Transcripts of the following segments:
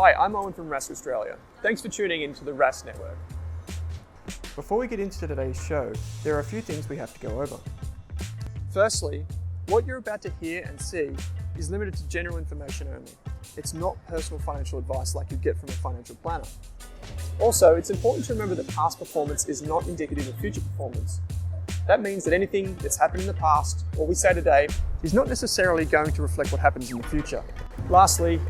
Hi, I'm Owen from Rask Australia. Thanks for tuning in to the Rask Network. Before we get into today's show, there are a few things we have to go over. Firstly, what you're about to hear and see is limited to general information only. It's not personal financial advice like you get from a financial planner. Also, it's important to remember that past performance is not indicative of future performance. That means that anything that's happened in the past, or we say today, is not necessarily going to reflect what happens in the future. Lastly,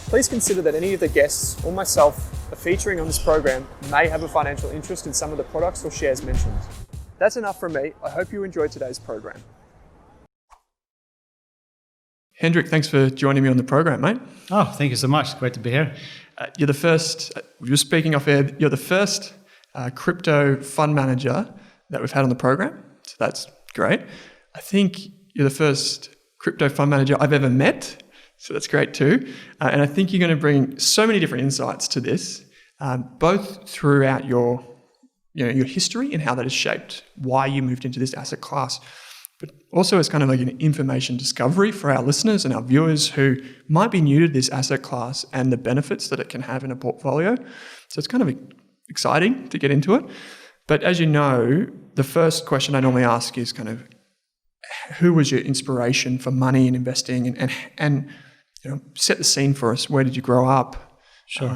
please consider that any of the guests or myself are featuring on this program may have a financial interest in some of the products or shares mentioned. That's enough from me. I hope you enjoyed today's program. Henrik, thanks for joining me on the program, mate. Oh, thank you so much. Great to be here. You're the first, we were speaking off air, you're the first crypto fund manager that we've had on the program. So that's great. I think you're the first crypto fund manager I've ever met. So that's great too. And I think you're going to bring so many different insights to this, both throughout your history and how that has shaped why you moved into this asset class, but also as kind of like an information discovery for our listeners and our viewers who might be new to this asset class and the benefits that it can have in a portfolio. So it's kind of exciting to get into it. But as you know, the first question I normally ask is kind of, who was your inspiration for money and investing, and set the scene for us. Where did you grow up? Sure.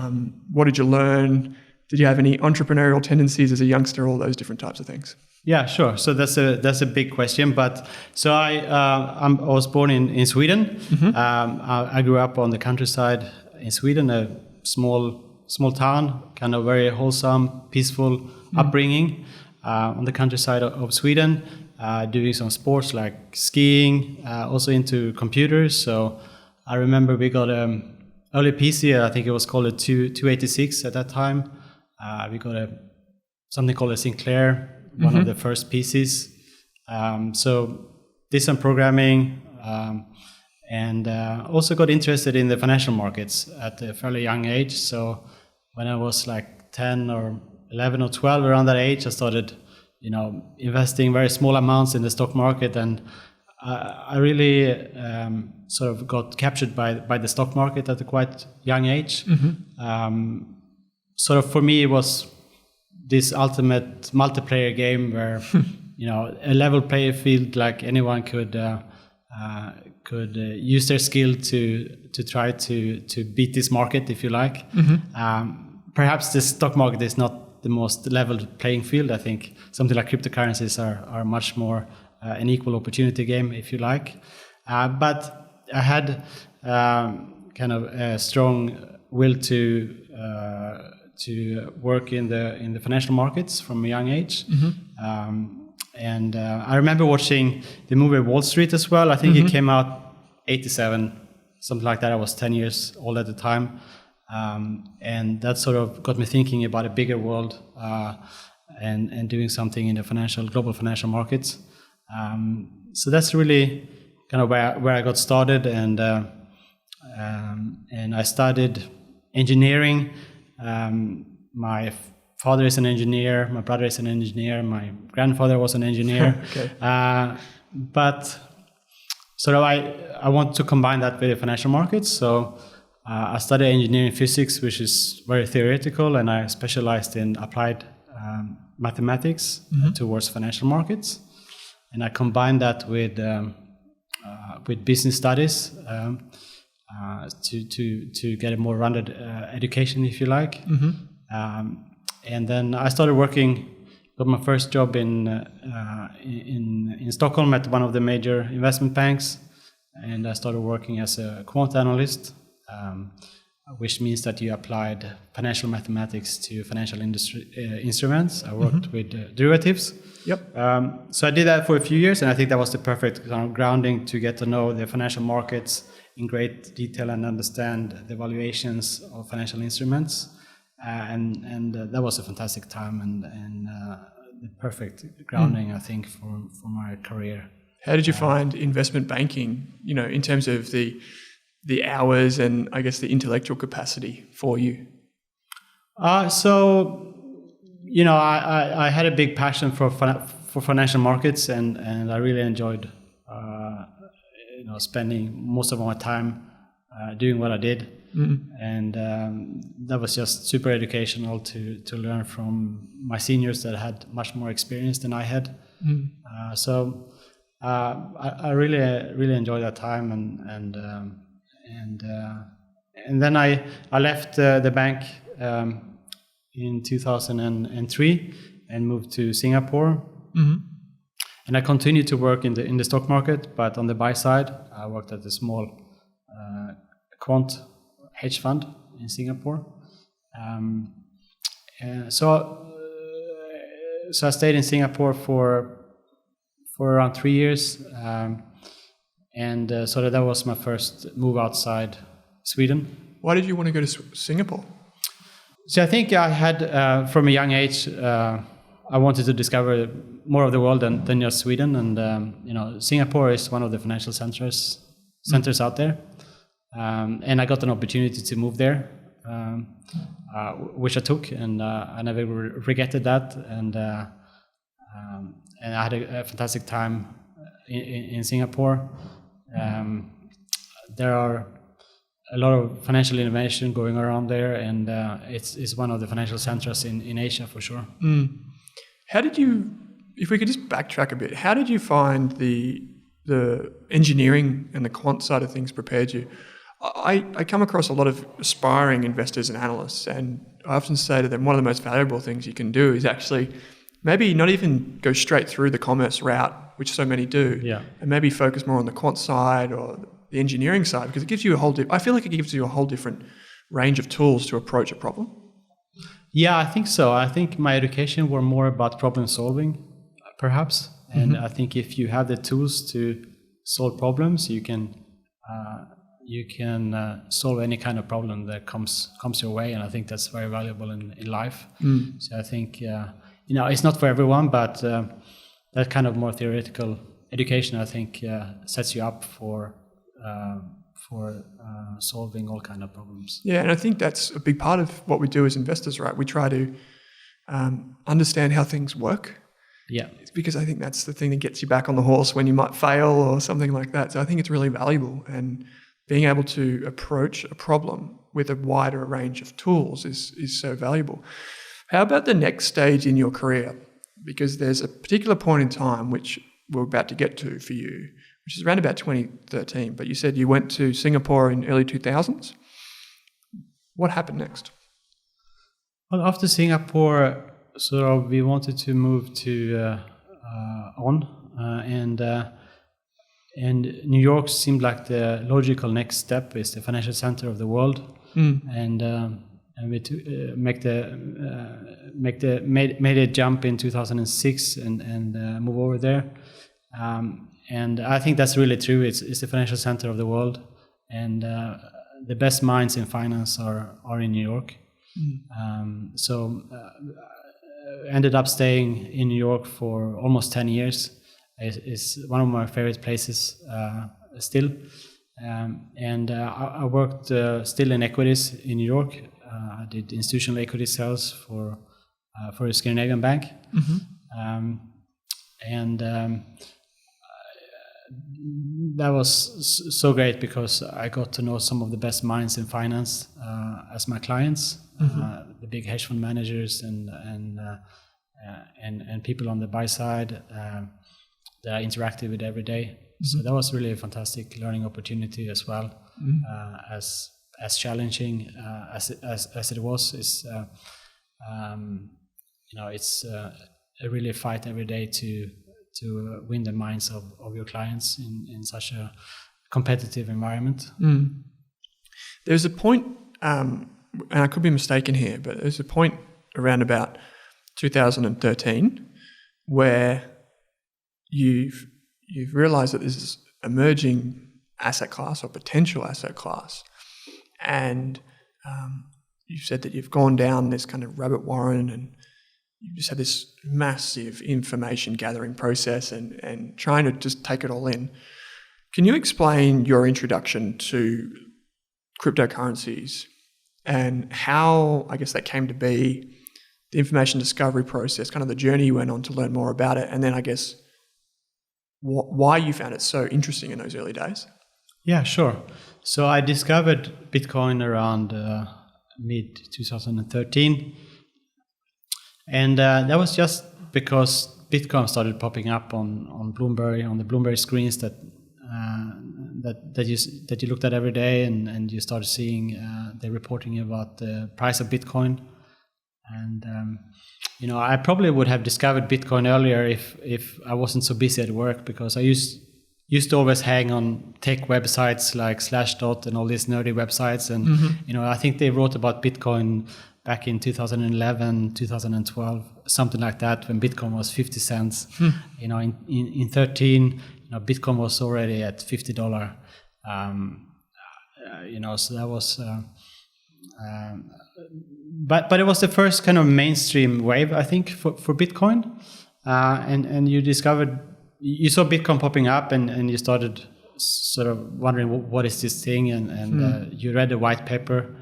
What did you learn? Did you have any entrepreneurial tendencies as a youngster? All those different types of things. Yeah, sure. So that's a big question. But so I was born in Sweden. Mm-hmm. I grew up on the countryside in Sweden, a small town, kind of very wholesome, peaceful upbringing on the countryside of Sweden. Doing some sports like skiing, also into computers. So I remember we got early PC. I think it was called a 286 at that time. We got something called a Sinclair. One of the first PCs. So did some programming and also got interested in the financial markets at a fairly young age. So when I was like 10 or 11 or 12, around that age, I started, investing very small amounts in the stock market. And I really sort of got captured by the stock market at a quite young age. Sort of for me, it was this ultimate multiplayer game where a level playing field, like anyone could use their skill to try to beat this market, if you like. Perhaps the stock market is not the most level playing field. I think something like cryptocurrencies are much more an equal opportunity game, if you like. But I had kind of a strong will to work in the financial markets from a young age. And I remember watching the movie Wall Street as well. I think it came out 87, something like that. I was 10 years old at the time. And that sort of got me thinking about a bigger world and doing something in the global financial markets. So that's really kind of where I got started. And I studied engineering. My father is an engineer, my brother is an engineer, my grandfather was an engineer. Okay. But sort of I want to combine that with the financial markets. So I studied engineering physics, which is very theoretical, and I specialized in applied mathematics towards financial markets. And I combined that with business studies to get a more rounded education, if you like. And then I started working. Got my first job in Stockholm at one of the major investment banks, and I started working as a quant analyst, which means that you applied financial mathematics to financial instruments. I worked with derivatives. Yep. So I did that for a few years, and I think that was the perfect kind of grounding to get to know the financial markets in great detail and understand the valuations of financial instruments. And that was a fantastic time and the perfect grounding, I think, for my career. How did you find investment banking, in terms of the hours and I guess the intellectual capacity for you? So, I had a big passion for financial markets, and I really enjoyed, spending most of my time doing what I did. And that was just super educational to learn from my seniors that had much more experience than I had. So I really enjoyed that time, and then I left the bank in 2003 and moved to Singapore. And I continued to work in the stock market, but on the buy side, I worked at a small quant hedge fund in Singapore. So I stayed in Singapore for around 3 years, and so that was my first move outside Sweden. Why did you want to go to Singapore? So I think I had, from a young age, I wanted to discover more of the world than just Sweden, and Singapore is one of the financial centers out there, and I got an opportunity to move there, which I took, and I never regretted that, and I had a fantastic time in Singapore. There are a lot of financial innovation going around there, and it's one of the financial centers in Asia for sure. How did you, if we could just backtrack a bit, how did you find the engineering and the quant side of things prepared you? I come across a lot of aspiring investors and analysts, and I often say to them, one of the most valuable things you can do is actually maybe not even go straight through the commerce route, which so many do, and maybe focus more on the quant side or the engineering side, because it gives you I feel like it gives you a whole different range of tools to approach a problem. Yeah, I think so. I think my education were more about problem solving, perhaps. And I think if you have the tools to solve problems, you can solve any kind of problem that comes your way. And I think that's very valuable in life. So I think, it's not for everyone, but that kind of more theoretical education, I think, sets you up for solving all kind of problems. Yeah, and I think that's a big part of what we do as investors, right? We try to understand how things work. Yeah. It's because I think that's the thing that gets you back on the horse when you might fail or something like that. So I think it's really valuable, and being able to approach a problem with a wider range of tools is so valuable. How about the next stage in your career? Because there's a particular point in time which we're about to get to for you, which is around about 2013. But you said you went to Singapore in early 2000s. What happened next? Well, after Singapore, we wanted to move to and New York seemed like the logical next step. Is the financial center of the world, and we made a jump in 2006 and move over there. And I think that's really true. It's the financial center of the world, and the best minds in finance are in New York. Ended up staying in New York for almost 10 years. It's one of my favorite places still. And I worked still in equities in New York. I did institutional equity sales for a Scandinavian bank. That was so great because I got to know some of the best minds in finance as my clients, the big hedge fund managers and people on the buy side that I interacted with every day. So that was really a fantastic learning opportunity as well. As challenging as it was, it's really a fight every day to win the minds of your clients in such a competitive environment. There's a point, and I could be mistaken here, but there's a point around about 2013 where you've realized that there's this emerging asset class or potential asset class, and you've said that you've gone down this kind of rabbit warren and you just had this massive information gathering process and trying to just take it all in. Can you explain your introduction to cryptocurrencies and how, I guess, that came to be, the information discovery process, kind of the journey you went on to learn more about it, and then I guess why you found it so interesting in those early days? Yeah, sure. So I discovered Bitcoin around mid 2013, and that was just because Bitcoin started popping up on Bloomberg, on the Bloomberg screens that you looked at every day, and you started seeing the reporting about the price of Bitcoin. And I probably would have discovered Bitcoin earlier if I wasn't so busy at work, because I used to always hang on tech websites like Slashdot and all these nerdy websites, and I think they wrote about Bitcoin back in 2011, 2012, something like that, when Bitcoin was 50 cents. In 13, Bitcoin was already at $50. So that was. But it was the first kind of mainstream wave, I think, for Bitcoin, and you saw Bitcoin popping up, and you started sort of wondering what is this thing, and you read the white paper,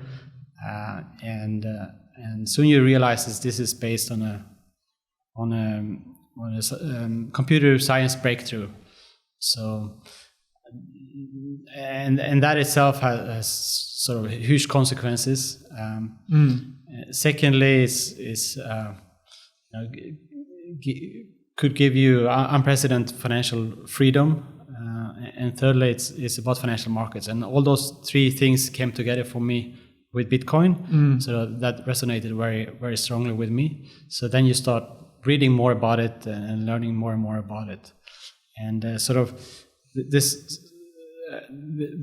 and soon you realize that this is based on a computer science breakthrough. So, and that itself has sort of huge consequences. Secondly, could give you unprecedented financial freedom, and thirdly, it's about financial markets, and all those three things came together for me with Bitcoin. So that resonated very, very strongly with me. So then you start reading more about it and learning more and more about it, and sort of this.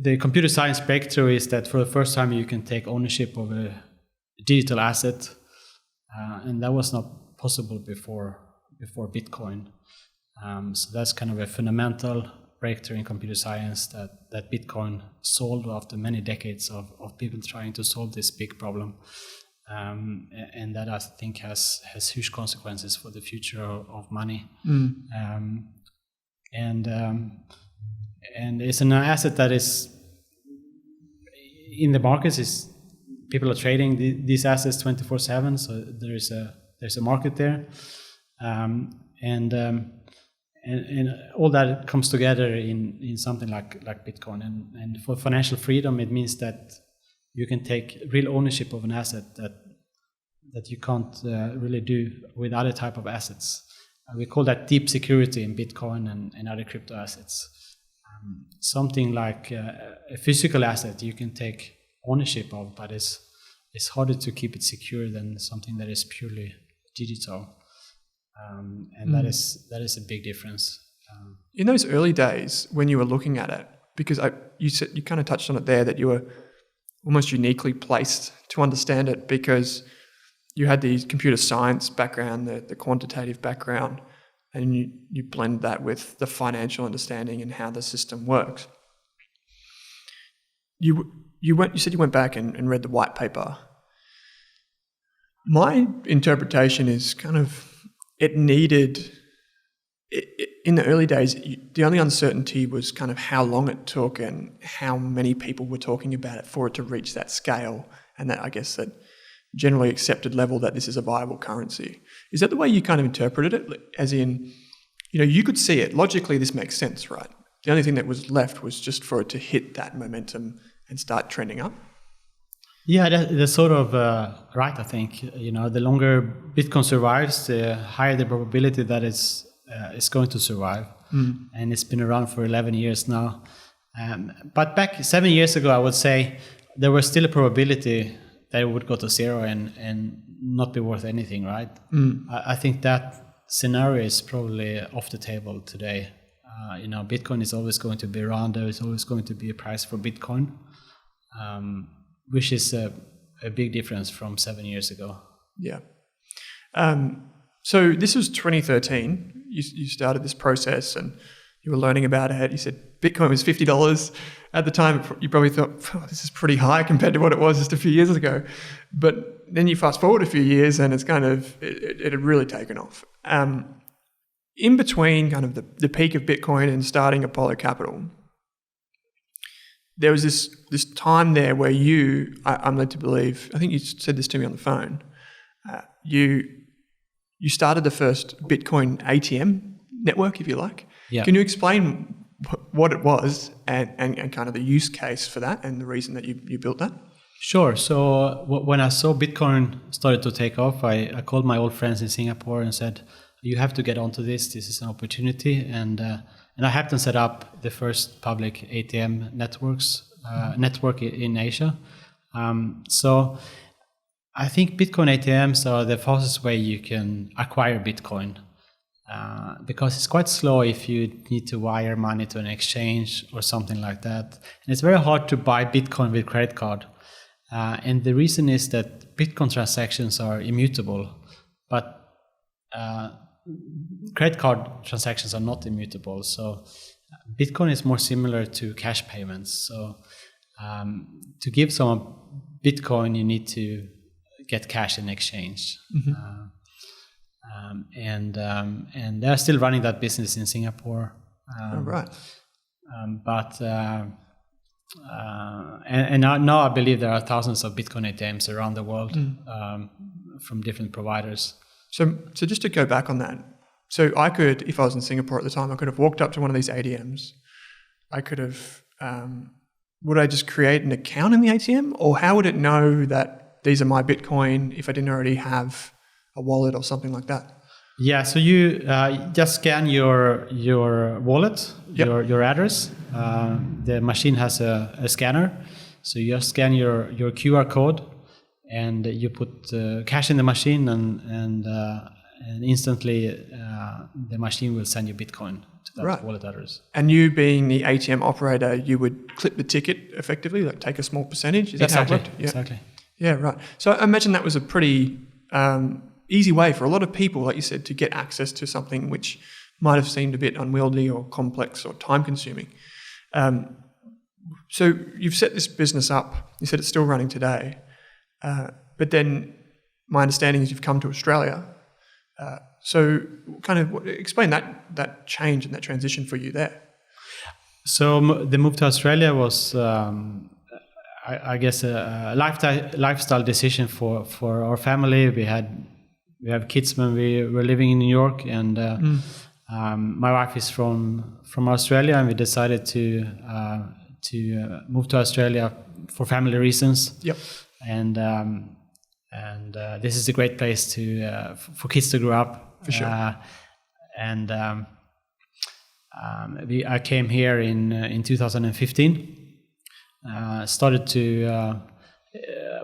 The computer science breakthrough is that for the first time you can take ownership of a digital asset, and that was not possible before Bitcoin. So that's kind of a fundamental breakthrough in computer science that Bitcoin solved after many decades of people trying to solve this big problem, and that I think has huge consequences for the future of money. And it's an asset that is in the markets. People are trading these assets 24/7. So there's a market there, and all that comes together in something like Bitcoin. And for financial freedom, it means that you can take real ownership of an asset that you can't really do with other type of assets. We call that deep security in Bitcoin and other crypto assets. Something like a physical asset you can take ownership of, but it's harder to keep it secure than something that is purely digital, and that is a big difference. In those early days when you were looking at it, because you kind of touched on it there, that you were almost uniquely placed to understand it because you had the computer science background, the quantitative background, and you blend that with the financial understanding and how the system works. You said you went back and read the white paper. My interpretation is kind of in the early days, the only uncertainty was kind of how long it took and how many people were talking about it for it to reach that scale, and that, I guess, that generally accepted level that this is a viable currency. Is that the way you kind of interpreted it? As in, you could see it. Logically, this makes sense, right? The only thing that was left was just for it to hit that momentum and start trending up. Yeah, that's sort of right, I think. The longer Bitcoin survives, the higher the probability that it's going to survive. And it's been around for 11 years now. But back 7 years ago, I would say there was still a probability that it would go to zero and not be worth anything, right? I think that scenario is probably off the table today. Bitcoin is always going to be around. There is always going to be a price for Bitcoin, which is a big difference from 7 years ago. Yeah. So this was 2013. You started this process and you were learning about it. You said Bitcoin was $50. At the time, you probably thought, this is pretty high compared to what it was just a few years ago. But then you fast forward a few years and it's kind of, it had really taken off. In between kind of the peak of Bitcoin and starting Apollo Capital, there was this time there where I'm led to believe, I think you said this to me on the phone, you started the first Bitcoin ATM network, if you like. Yeah. Can you explain what it was and kind of the use case for that and the reason that you built that? Sure. So when I saw Bitcoin started to take off, I called my old friends in Singapore and said, "You have to get onto this. This is an opportunity." And I helped them set up the first public ATM network in Asia. So I think Bitcoin ATMs are the fastest way you can acquire Bitcoin. Because it's quite slow if you need to wire money to an exchange or something like that. And it's very hard to buy Bitcoin with credit card. And the reason is that Bitcoin transactions are immutable, but credit card transactions are not immutable. So Bitcoin is more similar to cash payments. So to give someone Bitcoin, you need to get cash in exchange. Mm-hmm. And they're still running that business in Singapore. Right. And now I believe there are thousands of Bitcoin ATMs around the world from different providers. So just to go back on that, so I could, if I was in Singapore at the time, I could have walked up to one of these ATMs. I could have, would I just create an account in the ATM, or how would it know that these are my Bitcoin if I didn't already have a wallet or something like that? Yeah, so you just scan your wallet, Yep. your address. The machine has a scanner, so you just scan your QR code, and you put cash in the machine, and instantly the machine will send you Bitcoin to that wallet address. And you being the ATM operator, you would clip the ticket effectively, like take a small percentage? Is that how it worked? Yeah. Exactly. Yeah, right. So I imagine that was a pretty easy way for a lot of people, like you said, to get access to something which might have seemed a bit unwieldy or complex or time-consuming. So you've set this business up. You said it's still running today. But then my understanding is you've come to Australia. So kind of explain that change and that transition for you there. So the move to Australia was, I guess, a lifestyle decision for our family. We have kids when we were living in New York, and my wife is from Australia, and we decided to move to Australia for family reasons. Yep. And this is a great place for kids to grow up. For sure. I came here in 2015. Started to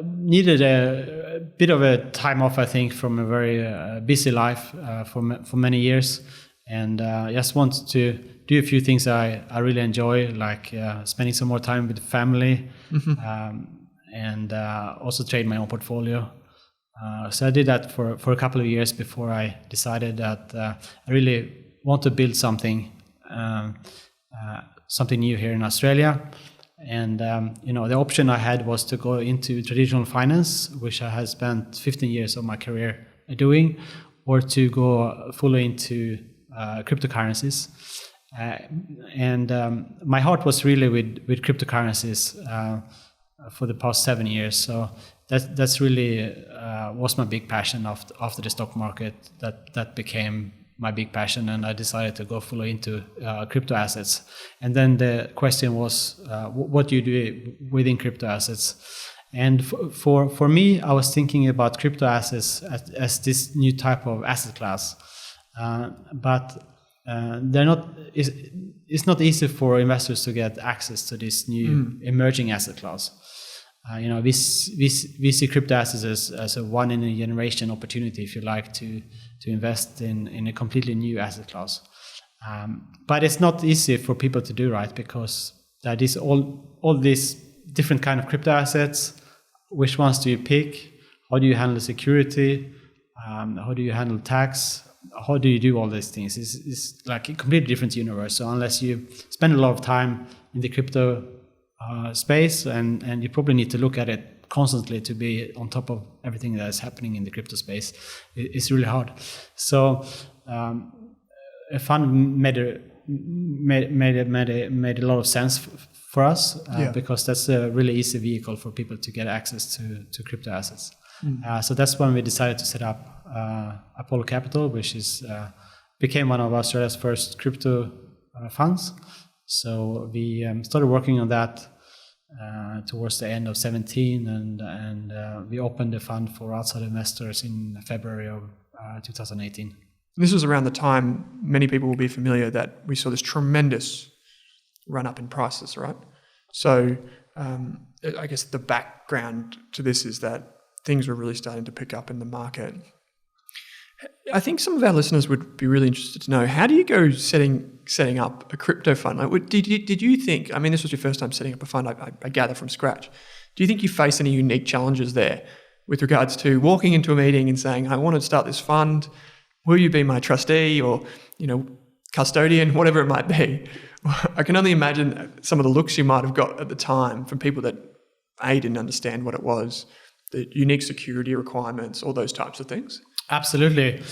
needed a bit of a time off, I think, from a very busy life for many years, and just wanted to do a few things I really enjoy, like spending some more time with the family, and also trade my own portfolio. So I did that for a couple of years before I decided that I really want to build something new here in Australia. And the option I had was to go into traditional finance, which I had spent 15 years of my career doing, or to go fully into cryptocurrencies. And my heart was really with cryptocurrencies for the past 7 years. So that's really was my big passion after the stock market. That became my big passion, and I decided to go fully into crypto assets. And then the question was, what do you do within crypto assets? And for me, I was thinking about crypto assets as this new type of asset class, but they're not. It's not easy for investors to get access to this new emerging asset class. We see crypto assets as a one in a generation opportunity, if you like, to invest in a completely new asset class. But it's not easy for people to do, right? Because there is all these different kind of crypto assets. Which ones do you pick? How do you handle security? How do you handle tax? How do you do all these things? It's like a completely different universe. So unless you spend a lot of time in the crypto space, and you probably need to look at it constantly to be on top of everything that is happening in the crypto space, it's really hard. So a fund made a lot of sense for us because that's a really easy vehicle for people to get access to crypto assets. So that's when we decided to set up Apollo Capital, which became one of Australia's first crypto funds. So we started working on that towards the end of 17, and we opened the fund for outside investors in February of 2018. This was around the time many people will be familiar that we saw this tremendous run up in prices, right? So I guess the background to this is that things were really starting to pick up in the market. I think some of our listeners would be really interested to know, how do you go setting up a crypto fund? Like, did you think, I mean, this was your first time setting up a fund, I gather, from scratch. Do you think you face any unique challenges there with regards to walking into a meeting and saying, I want to start this fund, will you be my trustee or, custodian, whatever it might be? I can only imagine some of the looks you might have got at the time from people that didn't understand what it was, the unique security requirements, all those types of things. Absolutely.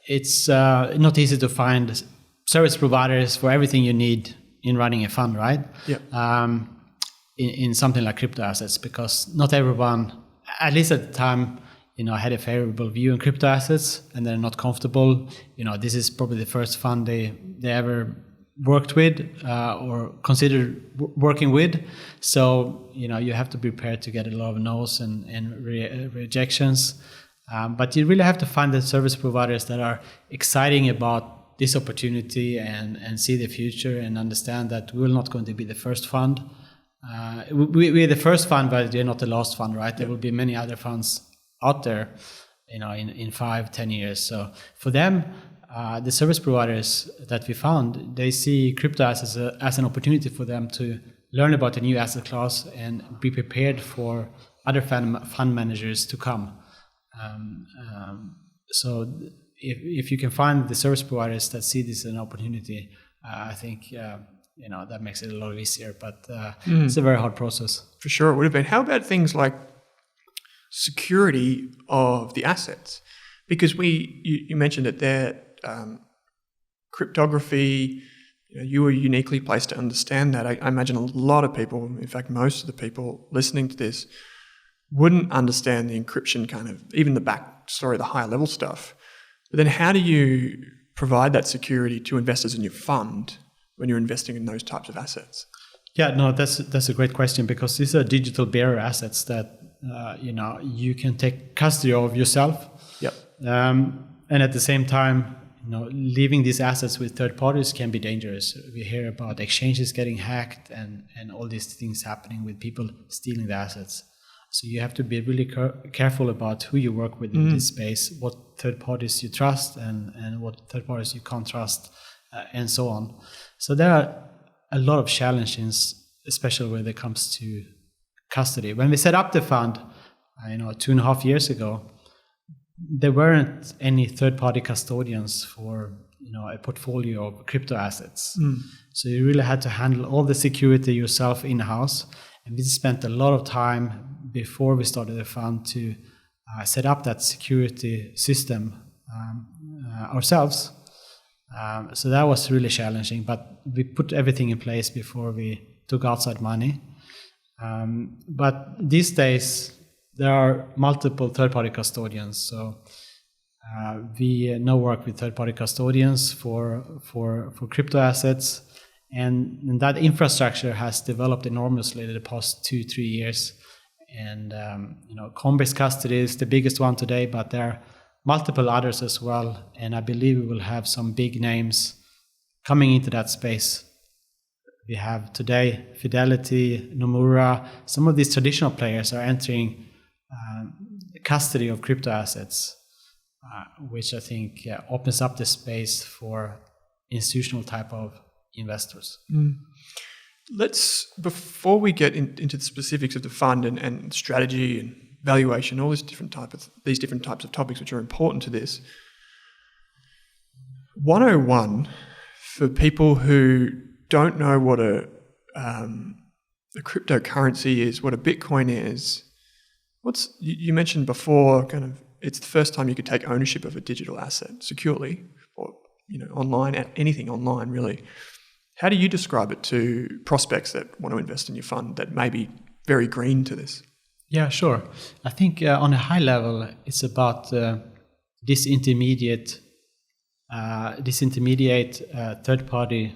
It's not easy to find service providers for everything you need in running a fund, right? Yeah. In something like crypto assets, because not everyone, at least at the time, had a favorable view on crypto assets, and they're not comfortable. This is probably the first fund they ever worked with or considered working with. So, you have to be prepared to get a lot of no's and rejections. But you really have to find the service providers that are exciting about this opportunity and see the future and understand that we're not going to be the first fund. We're the first fund, but we're not the last fund, right? There will be many other funds out there, in 5-10 years. So for them, the service providers that we found, they see crypto assets as an opportunity for them to learn about a new asset class and be prepared for other fund managers to come. So if you can find the service providers that see this as an opportunity, I think that makes it a lot easier. But it's a very hard process. For sure, it would have been. How about things like security of the assets? Because you mentioned it there, cryptography. You were uniquely placed to understand that. I imagine a lot of people, in fact, most of the people listening to this, wouldn't understand the encryption kind of, even the backstory, the higher level stuff. But then how do you provide that security to investors in your fund when you're investing in those types of assets? Yeah, no, that's a great question, because these are digital bearer assets that, you can take custody of yourself. Yep. And at the same time, leaving these assets with third parties can be dangerous. We hear about exchanges getting hacked and all these things happening with people stealing the assets. So you have to be really careful about who you work with in this space, what third parties you trust and what third parties you can't trust, and so on. So there are a lot of challenges, especially when it comes to custody. When we set up the fund, 2.5 years ago, there weren't any third-party custodians for a portfolio of crypto assets. So you really had to handle all the security yourself in-house. And we spent a lot of time before we started the fund to set up that security system ourselves. So that was really challenging, but we put everything in place before we took outside money. But these days, there are multiple third-party custodians. So we now work with third-party custodians for crypto assets. And that infrastructure has developed enormously in the past 2-3 years. And Coinbase custody is the biggest one today, but there are multiple others as well. And I believe we will have some big names coming into that space. We have today Fidelity, Nomura. Some of these traditional players are entering custody of crypto assets, which I think opens up the space for institutional type of investors. Before we get into the specifics of the fund and strategy and valuation, all these different types of topics which are important to this, 101 for people who don't know what a cryptocurrency is, what a Bitcoin is. You mentioned before, kind of, it's the first time you could take ownership of a digital asset securely, or online, anything online really. How do you describe it to prospects that want to invest in your fund that may be very green to this? Yeah, sure. I think on a high level, it's about disintermediate third-party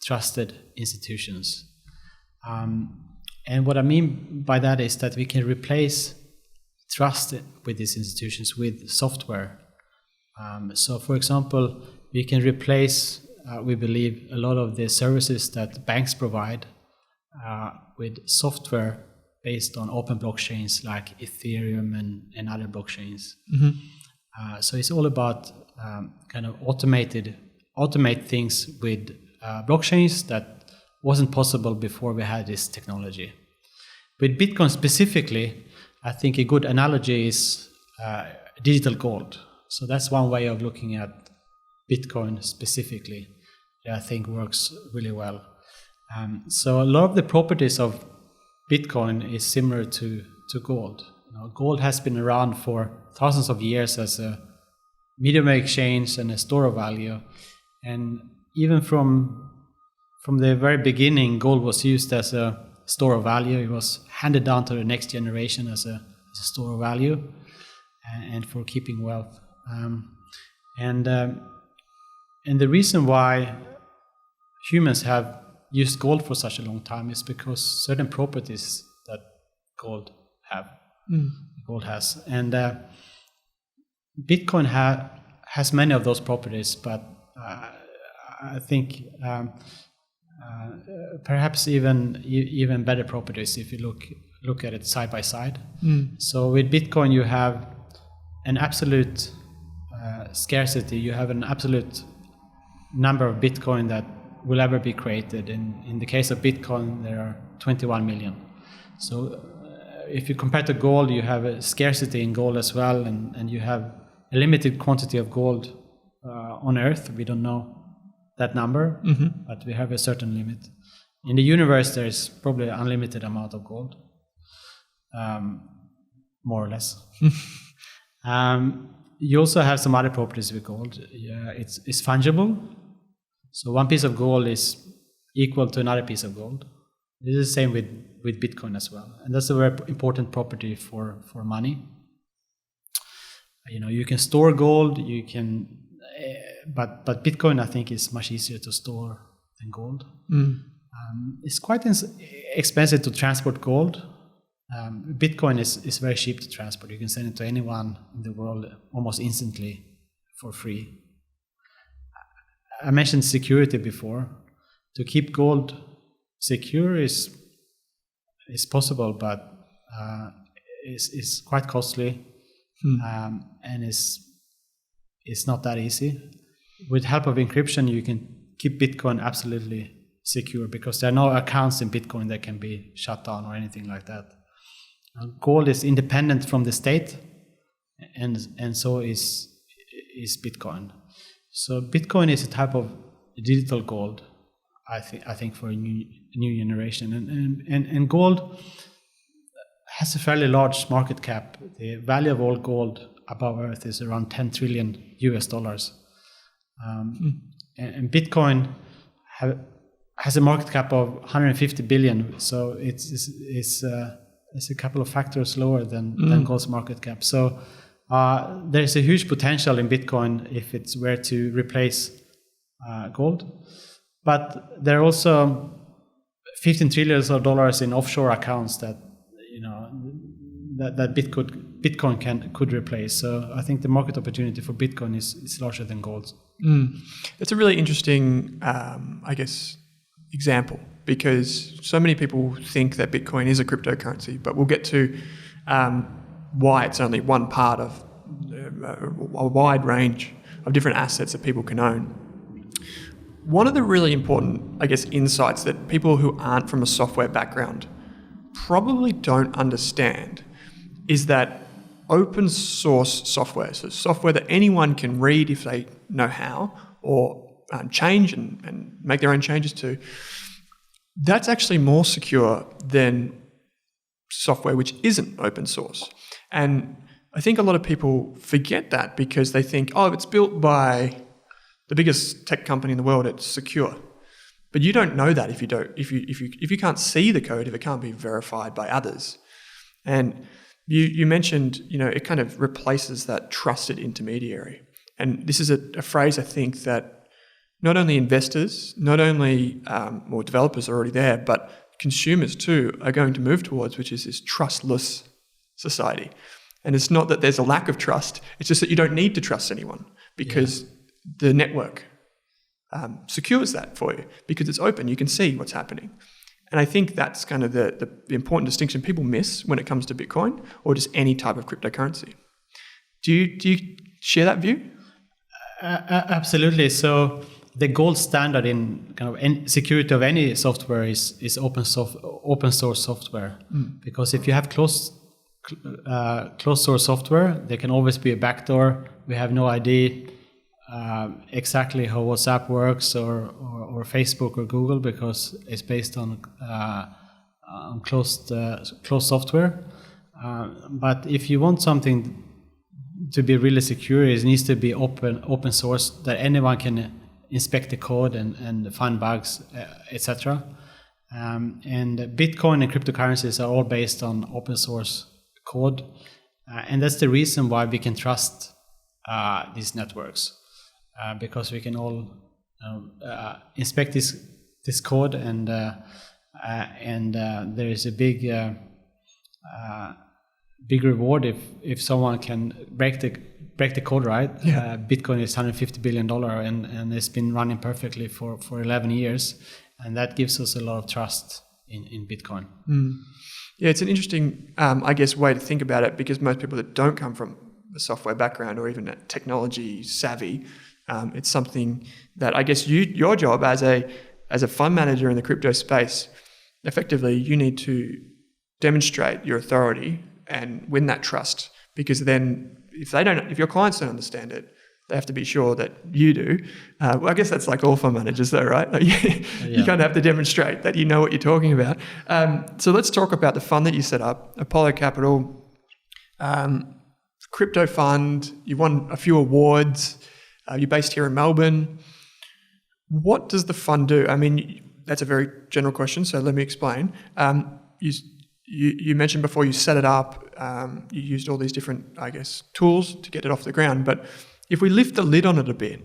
trusted institutions. And what I mean by that is that we can replace trust with these institutions with software. So, for example, we can replace, we believe, a lot of the services that banks provide with software based on open blockchains like Ethereum and other blockchains. So it's all about kind of automate things with blockchains that wasn't possible before we had this technology. With Bitcoin specifically, I think a good analogy is digital gold. So that's one way of looking at Bitcoin specifically that I think works really well. So a lot of the properties of Bitcoin is similar to gold. Gold has been around for thousands of years as a medium of exchange and a store of value. And even from the very beginning, gold was used as a store of value. It was handed down to the next generation as a store of value and for keeping wealth. And the reason why humans have used gold for such a long time is because certain properties that gold has. And Bitcoin has many of those properties, but I think perhaps even better properties if you look at it side by side. So with Bitcoin you have an absolute scarcity. You have an absolute number of Bitcoin that will ever be created. In the case of Bitcoin, there are 21 million. So if you compare to gold, you have a scarcity in gold as well, and you have a limited quantity of gold on Earth. We don't know that number, but we have a certain limit. In the universe, there's probably an unlimited amount of gold, more or less. You also have some other properties with gold. It's fungible. So one piece of gold is equal to another piece of gold. This is the same with Bitcoin as well. And that's a very important property for money. You can store gold, but Bitcoin I think is much easier to store than gold. It's quite expensive to transport gold. Bitcoin is very cheap to transport. You can send it to anyone in the world almost instantly for free. I mentioned security before. To keep gold secure is possible, but it's quite costly, and it's not that easy. With help of encryption, you can keep Bitcoin absolutely secure because there are no accounts in Bitcoin that can be shut down or anything like that. Gold is independent from the state, and so is Bitcoin. So Bitcoin is a type of digital gold, I think for a new generation, and gold has a fairly large market cap. The value of all gold above Earth is around $10 trillion US. And Bitcoin has a market cap of 150 billion, so it's a couple of factors lower than gold's market cap. So there's a huge potential in Bitcoin if it were to replace gold. But there are also $15 trillion in offshore accounts that that Bitcoin could replace. So I think the market opportunity for Bitcoin is larger than gold. That's a really interesting, I guess, example, because so many people think that Bitcoin is a cryptocurrency, but we'll get to why it's only one part of a wide range of different assets that people can own. One of the really important, I guess, insights that people who aren't from a software background probably don't understand is that open source software, so software that anyone can read if they know how, or change and make their own changes to, that's actually more secure than software which isn't open source. And I think a lot of people forget that because they think, oh, if it's built by the biggest tech company in the world, it's secure. But you don't know that if you can't see the code, if it can't be verified by others. And you mentioned, it kind of replaces that trusted intermediary. And this is a phrase I think that not only investors, not only or developers are already there, but consumers too are going to move towards, which is this trustless society. And it's not that there's a lack of trust, it's just that you don't need to trust anyone because the network secures that for you because it's open, you can see what's happening. And I think that's kind of the important distinction people miss when it comes to Bitcoin or just any type of cryptocurrency. Do you share that view? Absolutely. So the gold standard in kind of security of any software is open source software. Because if you have closed source software, there can always be a backdoor. We have no idea exactly how WhatsApp works or Facebook or Google because it's based on closed software. But if you want something to be really secure, it needs to be open source that anyone can inspect the code and find bugs, etc. And Bitcoin and cryptocurrencies are all based on open source code, and that's the reason why we can trust these networks, because we can all inspect this code, and there is a big reward if someone can break the code, right? Yeah. Bitcoin is $150 billion and it's been running perfectly for 11 years. And that gives us a lot of trust in Bitcoin. Yeah, it's an interesting, I guess, way to think about it because most people that don't come from a software background or even a technology savvy, it's something that I guess your job as a fund manager in the crypto space, effectively you need to demonstrate your authority and win that trust, because then if your clients don't understand it, they have to be sure that you do. Well, I guess that's like all fund managers though, right? Like you kind of have to demonstrate that you know what you're talking about. So let's talk about the fund that you set up, Apollo Capital, crypto fund. You won a few awards. You're based here in Melbourne. What does the fund do? I mean, that's a very general question, so let me explain. You mentioned before you set it up, you used all these different, I guess, tools to get it off the ground. But if we lift the lid on it a bit,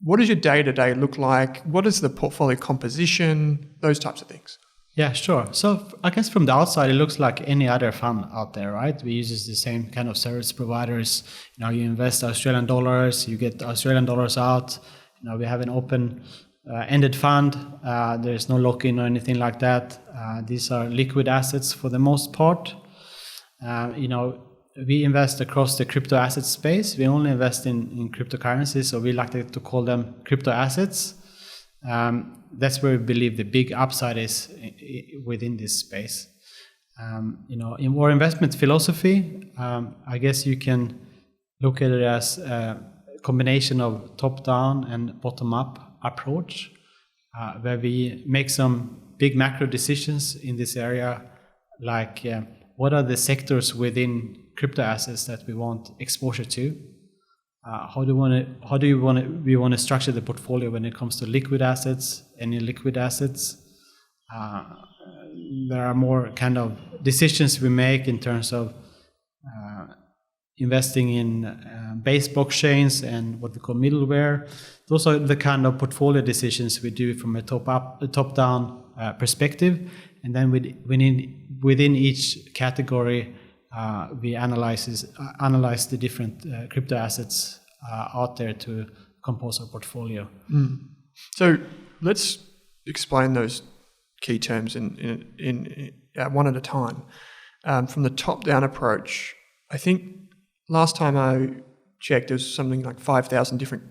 what does your day-to-day look like? What is the portfolio composition? Those types of things. Yeah, sure. So I guess from the outside, it looks like any other fund out there, right? We use the same kind of service providers. You invest Australian dollars, you get Australian dollars out. We have an open-ended fund. There's no lock-in or anything like that. These are liquid assets for the most part. We invest across the crypto asset space. We only invest in cryptocurrencies, so we like to call them crypto assets. That's where we believe the big upside is within this space. In our investment philosophy, I guess you can look at it as a combination of top-down and bottom-up approach, where we make some big macro decisions in this area, like what are the sectors within crypto assets that we want exposure to? How do we want to structure the portfolio when it comes to liquid assets, any liquid assets? There are more kind of decisions we make in terms of investing in base blockchains and what we call middleware. Those are the kind of portfolio decisions we do from a top-down perspective, and then within each category, we analyze the different crypto assets out there to compose our portfolio. So let's explain those key terms in one at a time. From the top-down approach, I think last time I checked, there was something like 5,000 different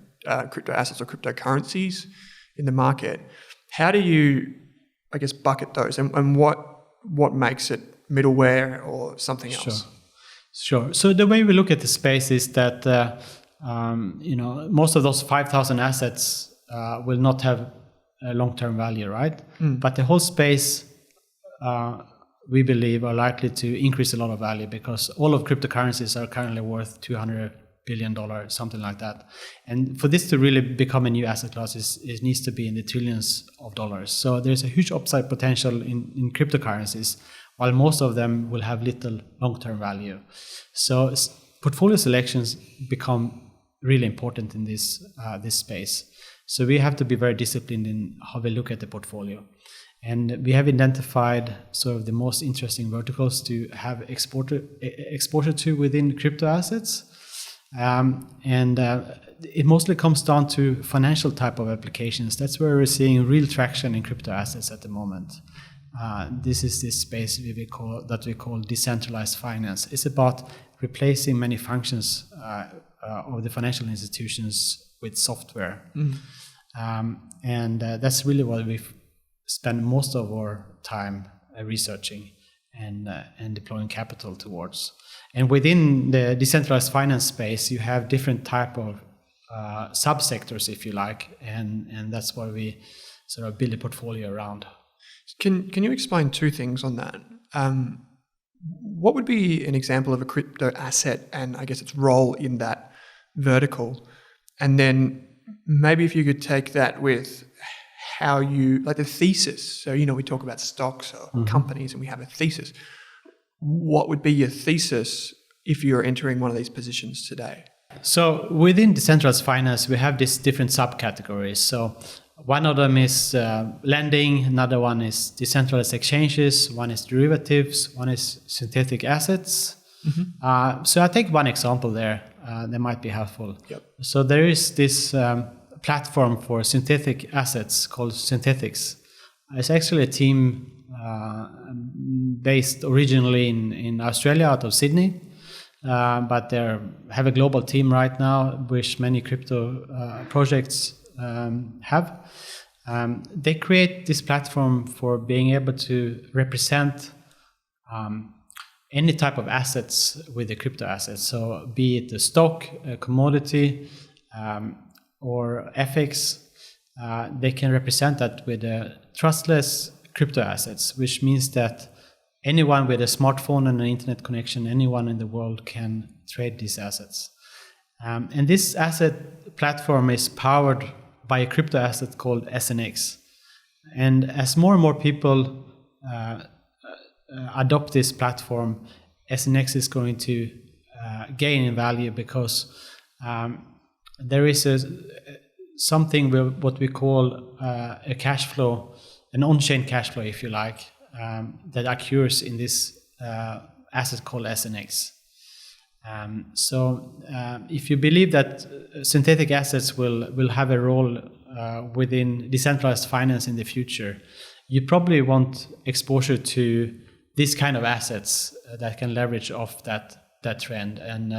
crypto assets or cryptocurrencies in the market. How do you, I guess, bucket those, and what makes it middleware or something else? Sure. So the way we look at the space is that most of those 5,000 assets will not have a long-term value, right? But the whole space, we believe, are likely to increase a lot of value because all of cryptocurrencies are currently worth $200 billion, something like that. And for this to really become a new asset class, it needs to be in the trillions of dollars. So there's a huge upside potential in cryptocurrencies, while most of them will have little long-term value. So portfolio selections become really important in this space. So we have to be very disciplined in how we look at the portfolio. And we have identified sort of the most interesting verticals to have exposure to within crypto assets. It mostly comes down to financial type of applications. That's where we're seeing real traction in crypto assets at the moment. This is this space we call decentralized finance. It's about replacing many functions of the financial institutions with software. That's really what we've spent most of our time researching and deploying capital towards. And within the decentralized finance space, you have different type of subsectors, if you like, and that's why we sort of build a portfolio around. Can you explain two things on that? What would be an example of a crypto asset and I guess its role in that vertical? And then maybe if you could take that with how you, like the thesis. So, we talk about stocks or companies and we have a thesis. What would be your thesis if you're entering one of these positions today? So within decentralized finance, we have these different subcategories. So one of them is lending, another one is decentralized exchanges, one is derivatives, one is synthetic assets. So I take one example there that might be helpful. Yep. So there is this platform for synthetic assets called Synthetics. It's actually a team based originally in Australia, out of Sydney, but they have a global team right now, which many crypto projects have. They create this platform for being able to represent any type of assets with the crypto assets. So be it a stock, a commodity, or FX, they can represent that with trustless crypto assets, which means that anyone with a smartphone and an internet connection, anyone in the world can trade these assets. And this asset platform is powered by a crypto asset called SNX. And as more and more people adopt this platform, SNX is going to gain in value because there is something what we call a cash flow, an on-chain cash flow, if you like, that occurs in this asset called SNX. So if you believe that synthetic assets will have a role within decentralized finance in the future, you probably want exposure to this kind of assets that can leverage off that trend. And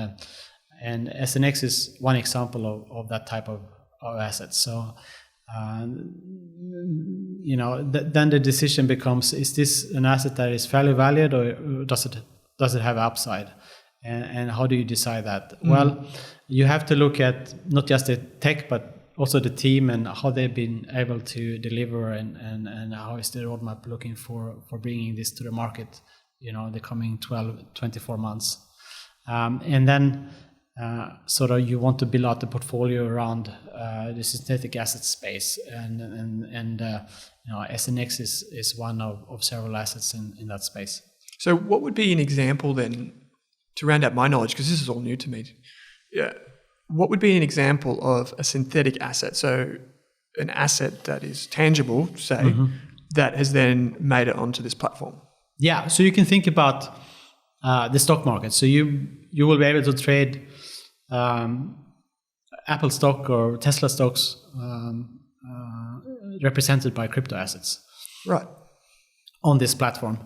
SNX is one example of that type of assets. So then the decision becomes: is this an asset that is fairly valued, or does it have upside? And how do you decide that? Well, you have to look at not just the tech, but also the team and how they've been able to deliver, and how is the roadmap looking for bringing this to the market, the coming 12, 24 months. And then sort of you want to build out the portfolio around the synthetic asset space, and SNX is one of several assets in that space. So what would be an example then, to round out my knowledge, because this is all new to me? Yeah. What would be an example of a synthetic asset? So an asset that is tangible, say, that has then made it onto this platform. Yeah. So you can think about the stock market. So you will be able to trade Apple stock or Tesla stocks represented by crypto assets. Right. On this platform.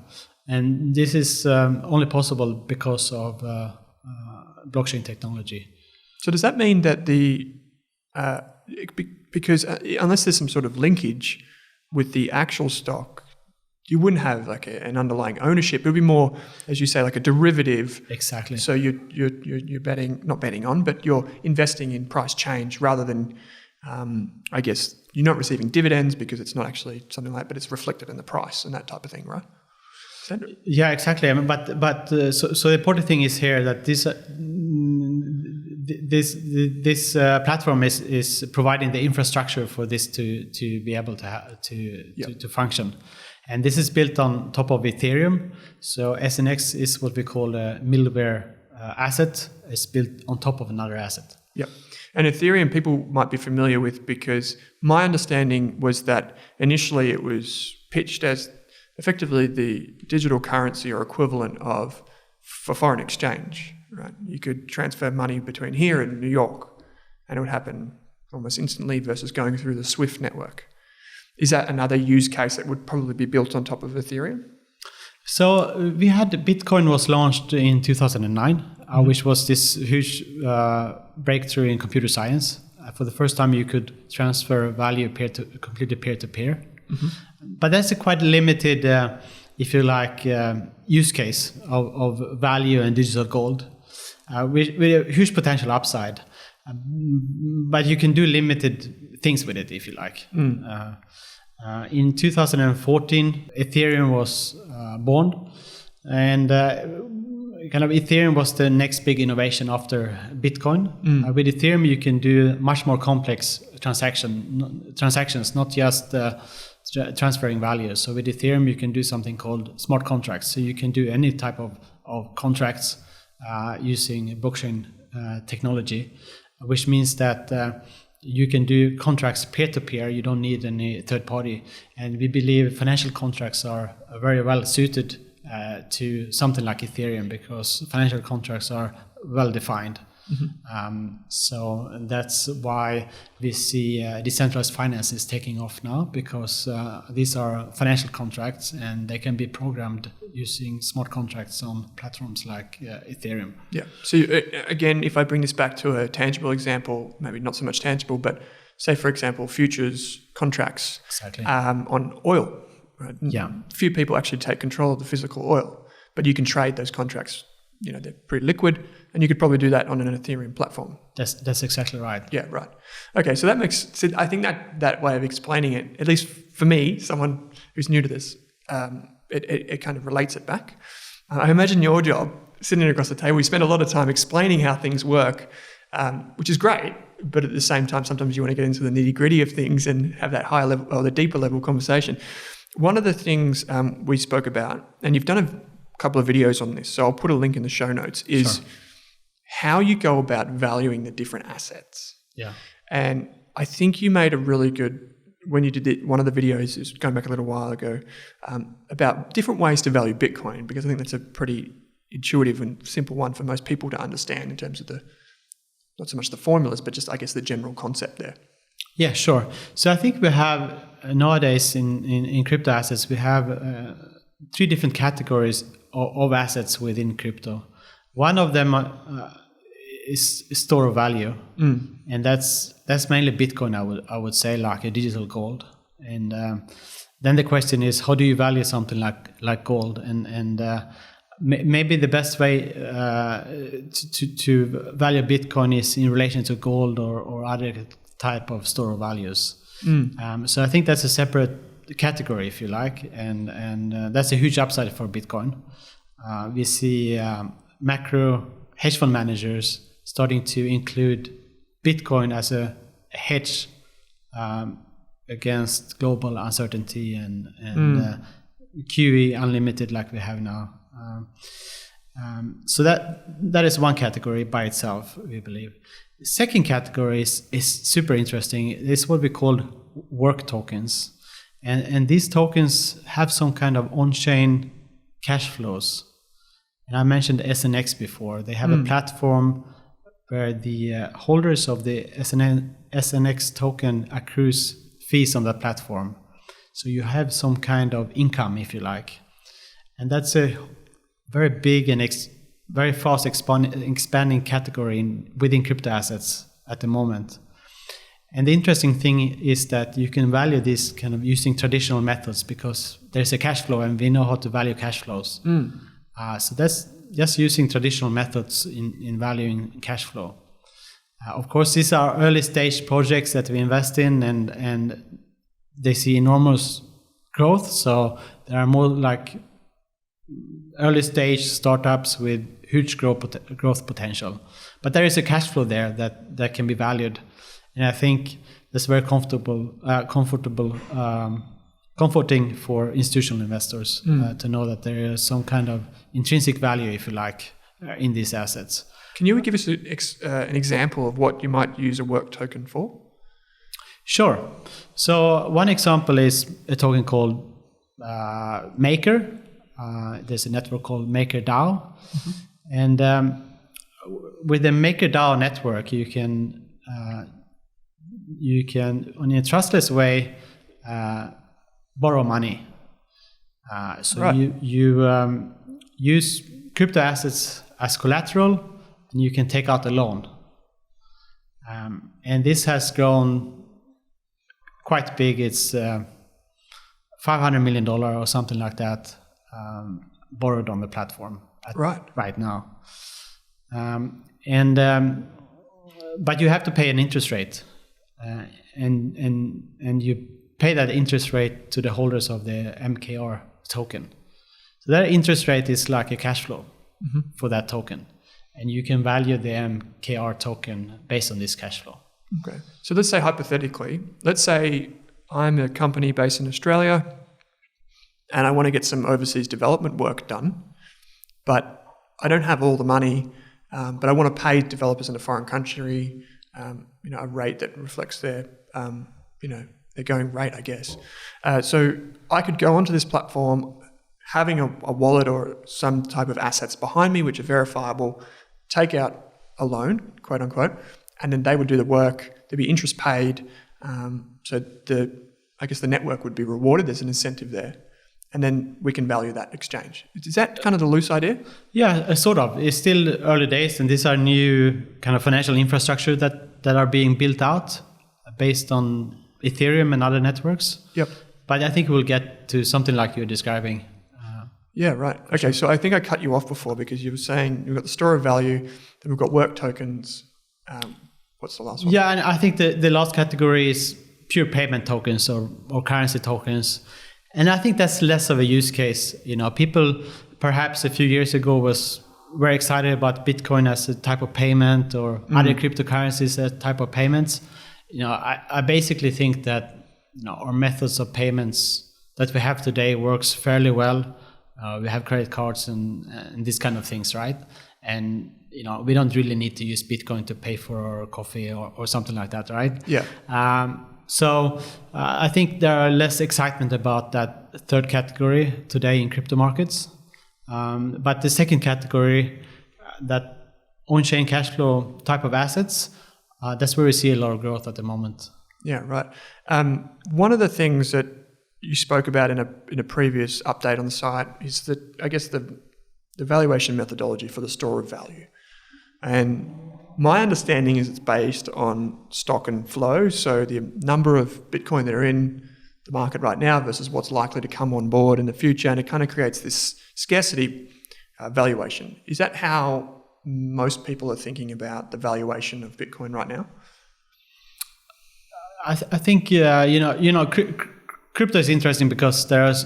And this is only possible because of blockchain technology. So does that mean that because unless there's some sort of linkage with the actual stock, you wouldn't have like an underlying ownership? It would be more, as you say, like a derivative. Exactly. So you're not betting on, but you're investing in price change rather than, I guess, you're not receiving dividends because it's not actually something like that, but it's reflected in the price and that type of thing, right? Yeah, exactly. I mean, but so the important thing is here that this platform is providing the infrastructure for this to be able to function, and this is built on top of Ethereum. So SNX is what we call a middleware asset. It's built on top of another asset. Yep. And Ethereum people might be familiar with, because my understanding was that initially it was pitched as effectively the digital currency or equivalent of for foreign exchange, right? You could transfer money between here and New York and it would happen almost instantly versus going through the SWIFT network. Is that another use case that would probably be built on top of Ethereum? So we had Bitcoin was launched in 2009, which was this huge breakthrough in computer science. For the first time, you could transfer value completely peer-to-peer. But that's a quite limited, if you like, use case of value and digital gold, with a huge potential upside. But you can do limited things with it, if you like. In 2014, Ethereum was born, and kind of Ethereum was the next big innovation after Bitcoin. With Ethereum, you can do much more complex transactions, not just transferring values. So with Ethereum, you can do something called smart contracts. So you can do any type of contracts using blockchain technology, which means that you can do contracts peer-to-peer. You don't need any third party. And we believe financial contracts are very well suited to something like Ethereum, because financial contracts are well defined. So that's why we see decentralized finance is taking off now, because these are financial contracts and they can be programmed using smart contracts on platforms like Ethereum. Yeah. So again, if I bring this back to a tangible example, maybe not so much tangible, but say, for example, futures contracts on oil. Right? Yeah. Few people actually take control of the physical oil, but you can trade those contracts. You know, they're pretty liquid, and you could probably do that on an Ethereum platform. That's exactly right. Yeah, right. Okay, so that makes sense. I think that way of explaining it, at least for me, someone who's new to this, it kind of relates it back. I imagine your job, sitting across the table, you spend a lot of time explaining how things work, which is great, but at the same time, sometimes you want to get into the nitty-gritty of things and have that higher level or the deeper level conversation. One of the things we spoke about, and you've done a couple of videos on this, so I'll put a link in the show notes, is how you go about valuing the different assets. Yeah. And I think you made a really good, when you did it, one of the videos is going back a little while ago, about different ways to value Bitcoin, because I think that's a pretty intuitive and simple one for most people to understand in terms of not so much the formulas, but just, I guess, the general concept there. Yeah, sure. So I think we have nowadays in crypto assets, we have 3 different categories of assets within crypto. One of them is store of value, and that's mainly Bitcoin. I would say, like a digital gold. And then the question is, how do you value something like gold? And maybe the best way to value Bitcoin is in relation to gold or other type of store of values. So I think that's a separate category, if you like, and that's a huge upside for Bitcoin. We see macro hedge fund managers starting to include Bitcoin as a hedge against global uncertainty and QE unlimited like we have now. So that is one category by itself, we believe. The second category is super interesting. It's what we call work tokens. And these tokens have some kind of on-chain cash flows. And I mentioned SNX before. They have a platform where the holders of the SNX token accrues fees on that platform. So you have some kind of income, if you like. And that's a very big and very fast expanding category within crypto assets at the moment. And the interesting thing is that you can value this kind of using traditional methods, because there's a cash flow and we know how to value cash flows. So that's just using traditional methods in valuing cash flow. Of course, these are early stage projects that we invest in, and they see enormous growth. So there are more like early stage startups with huge growth potential. But there is a cash flow there that can be valued. And I think that's very comforting for institutional investors to know that there is some kind of intrinsic value, if you like, in these assets. Can you give us an example of what you might use a work token for? Sure. So one example is a token called Maker. There's a network called MakerDAO. Mm-hmm. And with the MakerDAO network, you can in a trustless way borrow money. So right. you use crypto assets as collateral, and you can take out a loan. And this has grown quite big. It's $500 million or something like that borrowed on the platform right now. But you have to pay an interest rate, and you pay that interest rate to the holders of the MKR token. So that interest rate is like a cash flow for that token, and you can value the MKR token based on this cash flow. Okay. So let's say hypothetically, I'm a company based in Australia, and I want to get some overseas development work done, but I don't have all the money. But I want to pay developers in a foreign country, a rate that reflects their going rate, I guess. So I could go onto this platform, having a wallet or some type of assets behind me, which are verifiable, take out a loan, quote unquote, and then they would do the work. There'd be interest paid. So I guess the network would be rewarded. There's an incentive there. And then we can value that exchange. Is that kind of the loose idea? Yeah, sort of. It's still early days, and these are new kind of financial infrastructure that are being built out based on Ethereum and other networks. Yep. But I think we'll get to something like you're describing. Yeah, right. Okay, so I think I cut you off before because you were saying we've got the store of value, then we've got work tokens. What's the last one? Yeah, and I think the last category is pure payment tokens or currency tokens. And I think that's less of a use case. People perhaps a few years ago was very excited about Bitcoin as a type of payment or other cryptocurrencies as a type of payments. I basically think that our methods of payments that we have today works fairly well. We have credit cards and these kind of things, right? And we don't really need to use Bitcoin to pay for our coffee or something like that, right? Yeah. So I think there are less excitement about that third category today in crypto markets. But the second category, that on-chain cash flow type of assets, that's where we see a lot of growth at the moment. Yeah, right. One of the things that you spoke about in a previous update on the site is that I guess the valuation methodology for the store of value. And my understanding is it's based on stock and flow, so the number of Bitcoin that are in the market right now versus what's likely to come on board in the future, and it kind of creates this scarcity valuation. Is that how most people are thinking about the valuation of Bitcoin right now? I think crypto is interesting because there's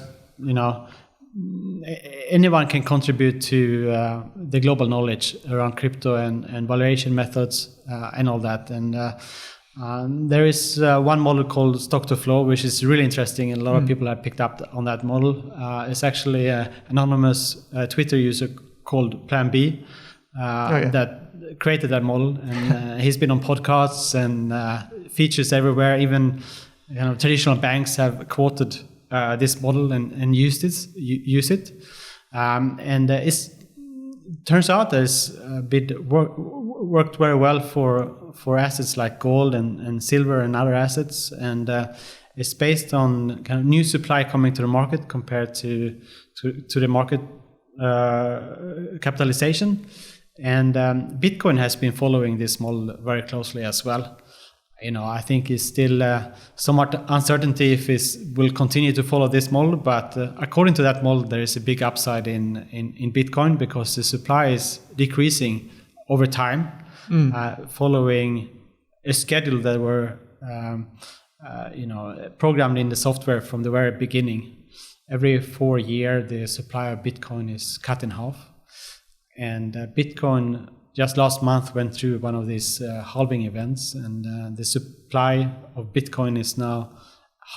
anyone can contribute to the global knowledge around crypto and valuation methods and all that. And there is one model called stock to flow, which is really interesting, and a lot of people have picked up on that model. It's actually an anonymous Twitter user called Plan B that created that model, and he's been on podcasts and features everywhere. Even traditional banks have quoted this model and use it. And it turns out that it's worked very well for assets like gold and silver and other assets, and it's based on kind of new supply coming to the market compared to the market capitalization. And Bitcoin has been following this model very closely as well. I think it's still somewhat uncertainty if it will continue to follow this model, but according to that model, there is a big upside in Bitcoin because the supply is decreasing over time, following a schedule that were programmed in the software from the very beginning. Every 4 years, the supply of Bitcoin is cut in half, and Bitcoin just last month went through one of these halving events, and the supply of Bitcoin is now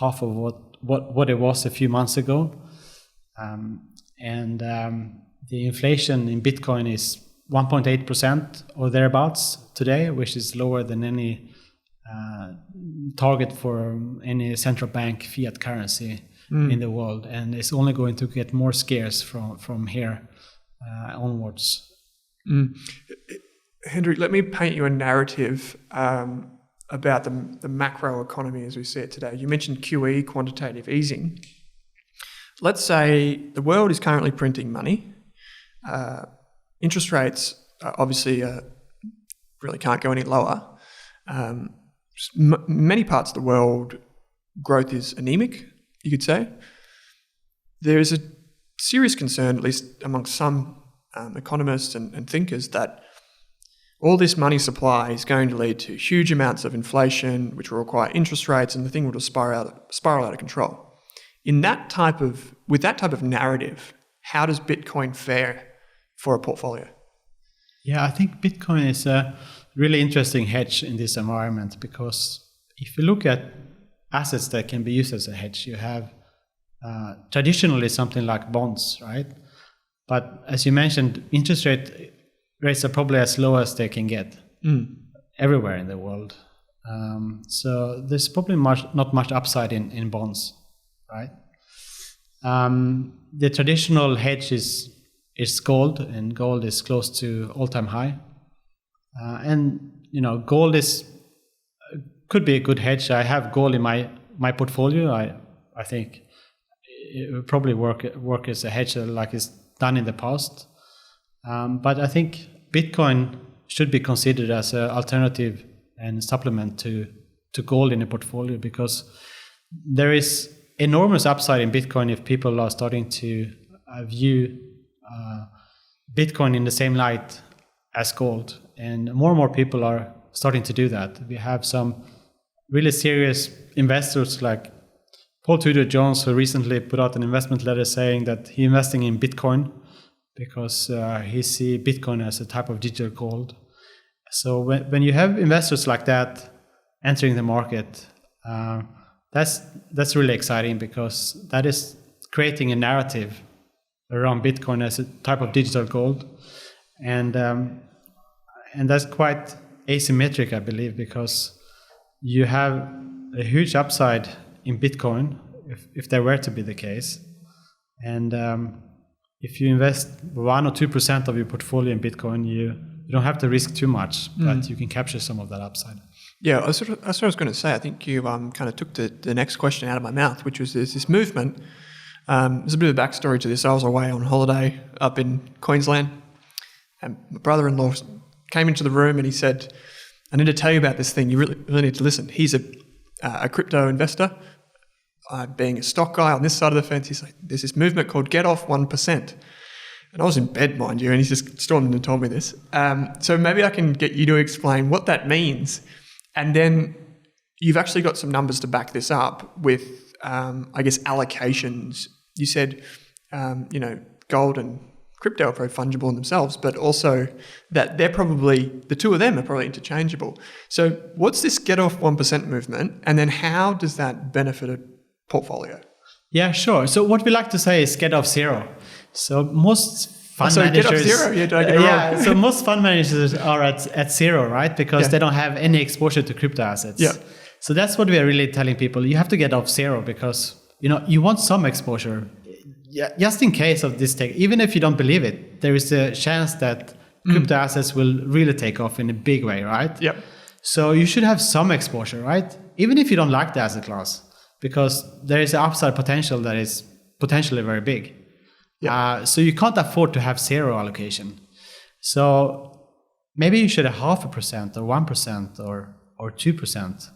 half of what it was a few months ago. The inflation in Bitcoin is 1.8% or thereabouts today, which is lower than any target for any central bank fiat currency in the world, and it's only going to get more scarce from here onwards. Henrik, let me paint you a narrative about the macro economy as we see it today. You mentioned QE, quantitative easing. Let's say the world is currently printing money. Interest rates obviously really can't go any lower. Many parts of the world, growth is anemic, you could say. There is a serious concern, at least amongst some economists and thinkers, that all this money supply is going to lead to huge amounts of inflation, which will require interest rates, and the thing will just spiral out of control. With that type of narrative, how does Bitcoin fare for a portfolio? Yeah, I think Bitcoin is a really interesting hedge in this environment, because if you look at assets that can be used as a hedge, you have traditionally something like bonds, right? But as you mentioned, interest rates are probably as low as they can get everywhere in the world. So there's probably not much upside in bonds, right? The traditional hedge is gold, and gold is close to all-time high. And gold could be a good hedge. I have gold in my portfolio. I think it would probably work as a hedge like it's done in the past. But I think Bitcoin should be considered as an alternative and supplement to gold in a portfolio, because there is enormous upside in Bitcoin if people are starting to view Bitcoin in the same light as gold. And more people are starting to do that. We have some really serious investors like Paul Tudor Jones, who recently put out an investment letter saying that he's investing in Bitcoin because he sees Bitcoin as a type of digital gold. So when you have investors like that entering the market, that's really exciting, because that is creating a narrative around Bitcoin as a type of digital gold, and that's quite asymmetric, I believe, because you have a huge upside in Bitcoin if there were to be the case, and if you invest 1 or 2% of your portfolio in Bitcoin, you don't have to risk too much, but you can capture some of that upside. Yeah, that's what I was going to say. I think you kind of took the next question out of my mouth, which was there's this movement. There's a bit of a backstory to this. I was away on holiday up in Queensland, and my brother-in-law came into the room and he said, "I need to tell you about this thing. You really need to listen." He's a crypto investor. Being a stock guy on this side of the fence, he's like, "There's this movement called Get Off 1%." And I was in bed, mind you, and he's just stormed in and told me this. So maybe I can get you to explain what that means. And then you've actually got some numbers to back this up with, I guess, allocations. You said, gold and crypto are very fungible in themselves, but also that the two of them are probably interchangeable. So what's this Get Off 1% movement? And then how does that benefit a portfolio? Yeah, sure. So what we like to say is get off zero. So most fund managers... Get off zero? Yeah, did I get it wrong? So most fund managers are at zero, right? Because they don't have any exposure to crypto assets. Yeah. So that's what we are really telling people. You have to get off zero because, you want some exposure. Yeah, just in case of this take, even if you don't believe it, there is a chance that crypto assets will really take off in a big way, right? Yep. So you should have some exposure, right? Even if you don't like the asset class, because there is an upside potential that is potentially very big. Yep. So you can't afford to have zero allocation. So maybe you should have 0.5% or 1% or 2%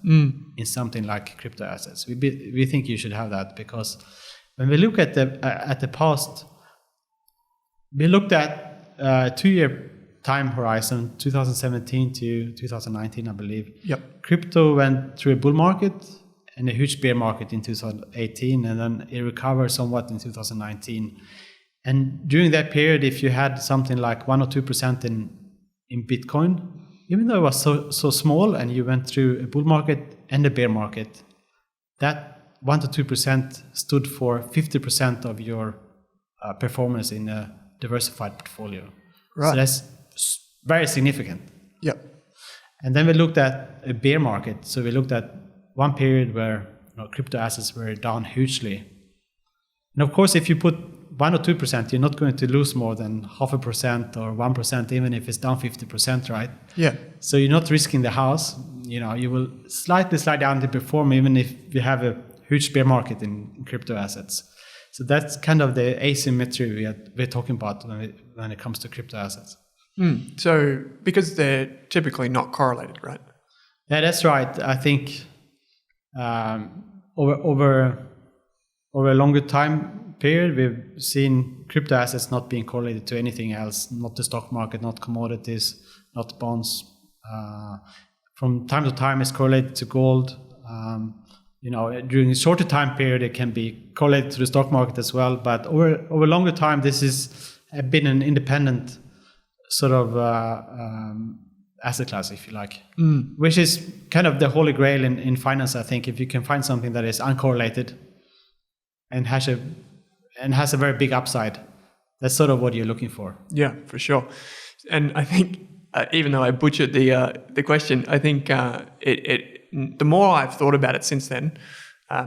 in something like crypto assets. We think you should have that, because when we look at the past, we looked at 2-year time horizon, 2017 to 2019, I believe. Yep. Crypto went through a bull market and a huge bear market in 2018, and then it recovered somewhat in 2019. And during that period, if you had something like 1 or 2% in Bitcoin, even though it was so small and you went through a bull market and a bear market, that 1 to 2% stood for 50% of your performance in a diversified portfolio. Right. So that's very significant. Yep. And then we looked at a bear market. So we looked at one period where crypto assets were down hugely. And of course, if you put 1 or 2%, you're not going to lose more than 0.5% or 1%, even if it's down 50%, right? Yeah. So you're not risking the house. You will slightly slide down to perform, even if you have a huge bear market in crypto assets. So that's kind of the asymmetry we're talking about when it comes to crypto assets. So because they're typically not correlated, right? Yeah, that's right. I think over a longer time period, we've seen crypto assets not being correlated to anything else, not the stock market, not commodities, not bonds. From time to time, it's correlated to gold. During a shorter time period, it can be correlated to the stock market as well. But over a longer time, this has been an independent sort of asset class, if you like, which is kind of the holy grail in finance. I think if you can find something that is uncorrelated and has a very big upside, that's sort of what you're looking for. Yeah, for sure. And I think even though I butchered the question, I think the more I've thought about it since then,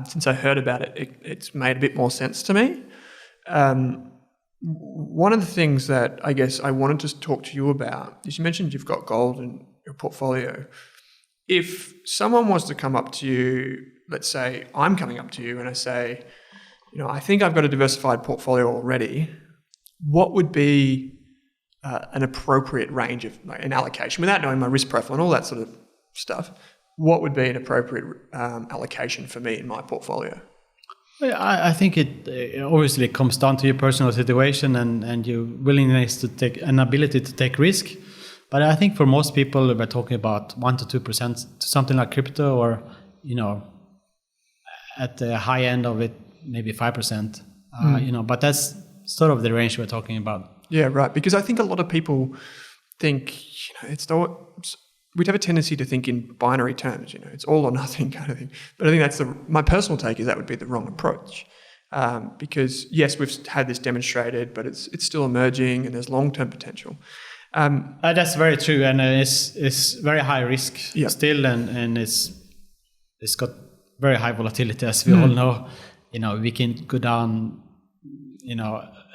since I heard about it, it's made a bit more sense to me. One of the things that I guess I wanted to talk to you about is you mentioned you've got gold in your portfolio. If someone was to come up to you, let's say I'm coming up to you and I say, I think I've got a diversified portfolio already, what would be an appropriate range of an allocation without knowing my risk profile and all that sort of stuff? What would be an appropriate allocation for me in my portfolio? I think it obviously comes down to your personal situation and your willingness to take an ability to take risk. But I think for most people, we're talking about 1 to 2% to something like crypto, or at the high end of it, maybe 5%. But that's sort of the range we're talking about. Yeah, right. Because I think a lot of people think we'd have a tendency to think in binary terms, it's all or nothing kind of thing. But I think my personal take is that would be the wrong approach. Because yes, we've had this demonstrated, but it's still emerging and there's long-term potential. That's very true, and it's very high risk still, and it's got very high volatility, as we all know. We can go down,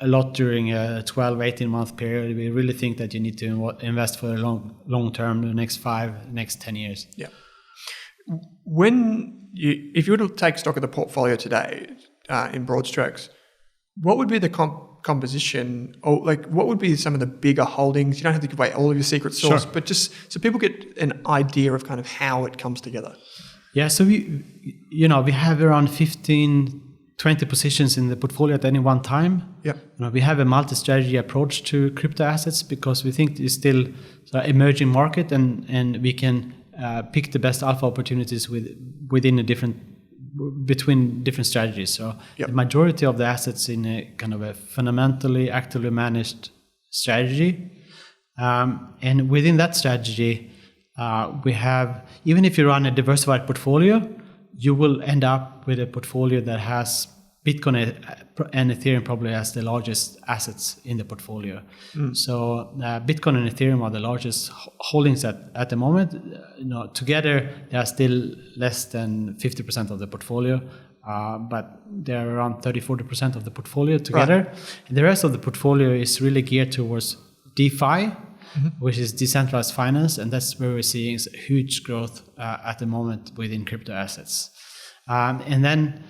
a lot during a 12, 18-month period. We really think that you need to invest for a long term, the next 5, next 10 years. Yeah. If you were to take stock of the portfolio today, in broad strokes, what would be the composition, or what would be some of the bigger holdings? You don't have to give away all of your secret sauce, but just so people get an idea of kind of how it comes together. Yeah, so we have around 20 positions in the portfolio at any one time. Yep. We have a multi-strategy approach to crypto assets because we think it's still an emerging market, and we can pick the best alpha opportunities between different strategies. So the majority of the assets in a kind of a fundamentally actively managed strategy, and within that strategy, we have, even if you run a diversified portfolio, you will end up with a portfolio that has Bitcoin and Ethereum probably as the largest assets in the portfolio. So Bitcoin and Ethereum are the largest holdings at the moment. Together they are still less than 50% of the portfolio, but they're around 30-40% of the portfolio together. Right. And the rest of the portfolio is really geared towards DeFi, which is decentralized finance, and that's where we're seeing huge growth at the moment within crypto assets. And then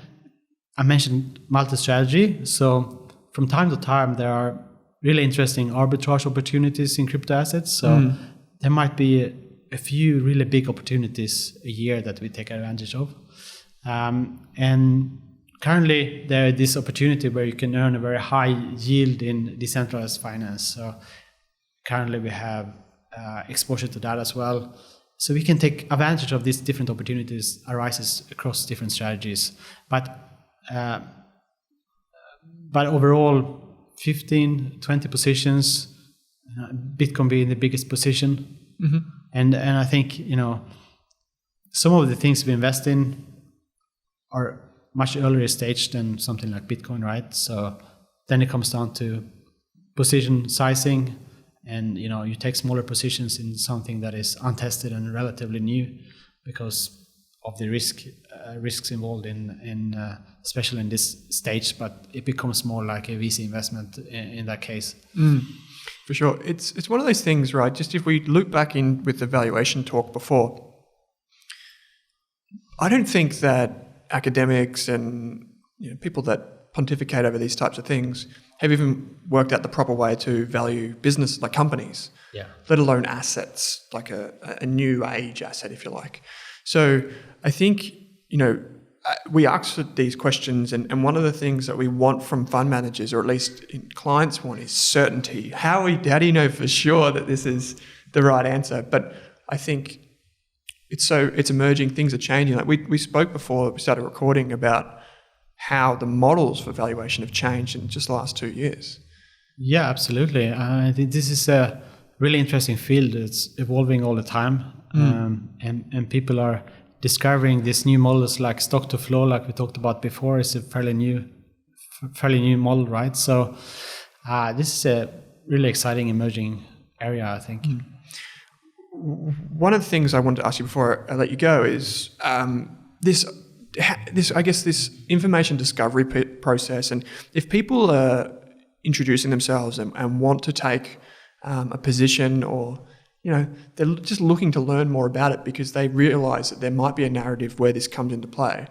I mentioned multi-strategy. So from time to time, there are really interesting arbitrage opportunities in crypto assets. So there might be a few really big opportunities a year that we take advantage of. And currently, there is this opportunity where you can earn a very high yield in decentralized finance. So currently, we have exposure to that as well. So we can take advantage of these different opportunities arises across different strategies. But overall, 15, 20 positions, Bitcoin being the biggest position. And I think, some of the things we invest in are much earlier stage than something like Bitcoin, right? So then it comes down to position sizing and you take smaller positions in something that is untested and relatively new because of the risks involved in especially in this stage, but it becomes more like a VC investment in that case. For sure. It's one of those things, right? Just if we loop back in with the valuation talk before, I don't think that academics and people that pontificate over these types of things have even worked out the proper way to value business, like companies, let alone assets, like a new age asset, if you like. So I think, we ask these questions, and one of the things that we want from fund managers, or at least clients want, is certainty. How do you know for sure that this is the right answer? But I think it's emerging, things are changing. Like we spoke before we started recording about how the models for valuation have changed in just the last 2 years. Yeah, absolutely. I think this is a really interesting field. It's evolving all the time, and people are discovering these new models like stock to flow, like we talked about before, is a fairly new model, right? So this is a really exciting emerging area, I think. One of the things I wanted to ask you before I let you go is this information discovery process, and if people are introducing themselves and want to take a position, or they're just looking to learn more about it because they realise that there might be a narrative where this comes into play,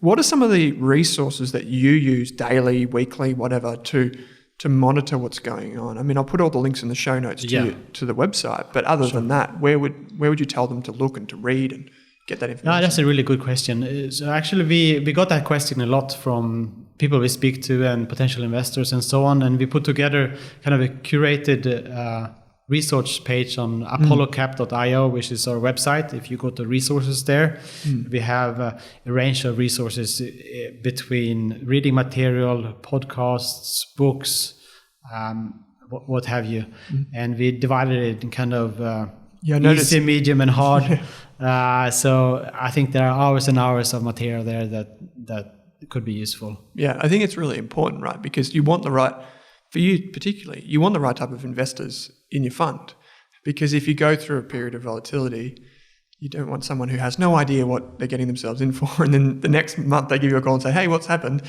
what are some of the resources that you use daily, weekly, whatever, to monitor what's going on? I mean, I'll put all the links in the show notes to the website, but other than that, where would you tell them to look and to read and get that information? No, that's a really good question. So actually, we got that question a lot from people we speak to and potential investors and so on, and we put together kind of a curated research page on apollocap.io, which is our website. If you go to resources there, we have a range of resources between reading material, podcasts, books, what have you. And we divided it in kind of easy, medium, and hard. So I think there are hours and hours of material there that could be useful. Yeah, I think it's really important, right? Because you want for you particularly, you want the right type of investors in your fund. Because if you go through a period of volatility, you don't want someone who has no idea what they're getting themselves in for, and then the next month they give you a call and say, hey, what's happened?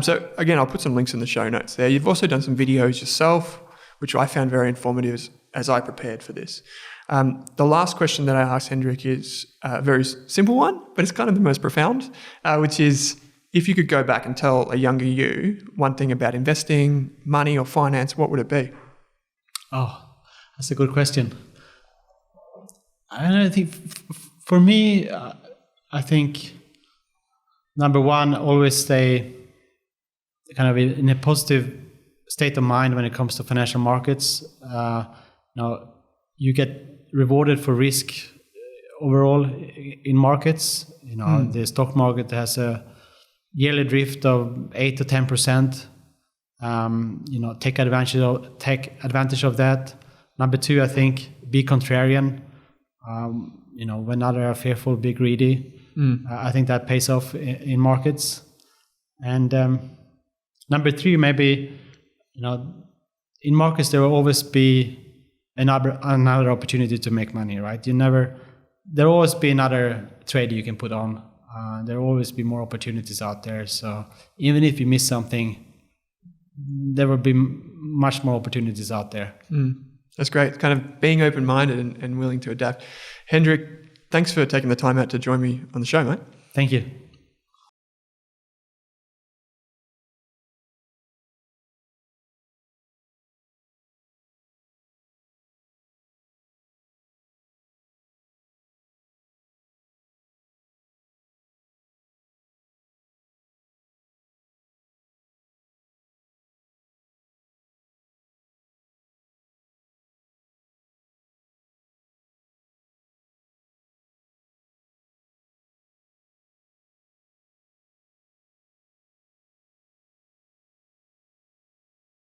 So again, I'll put some links in the show notes there. You've also done some videos yourself, which I found very informative as I prepared for this. The last question that I asked Henrik is a very simple one, but it's kind of the most profound, which is, if you could go back and tell a younger you one thing about investing, money, or finance, what would it be? Oh, that's a good question. I think for me, I think number one, always stay kind of in a positive state of mind when it comes to financial markets. You get rewarded for risk overall in markets. The stock market has a yearly drift of 8 to 10%. Take advantage of that. Number two, I think, be contrarian. When others are fearful, be greedy. I think that pays off in markets. And number three, maybe, in markets there will always be another opportunity to make money, right? There will always be another trade you can put on. There will always be more opportunities out there. So even if you miss something, there will be much more opportunities out there. That's great. It's kind of being open-minded and willing to adapt. Henrik, thanks for taking the time out to join me on the show, mate. Thank you.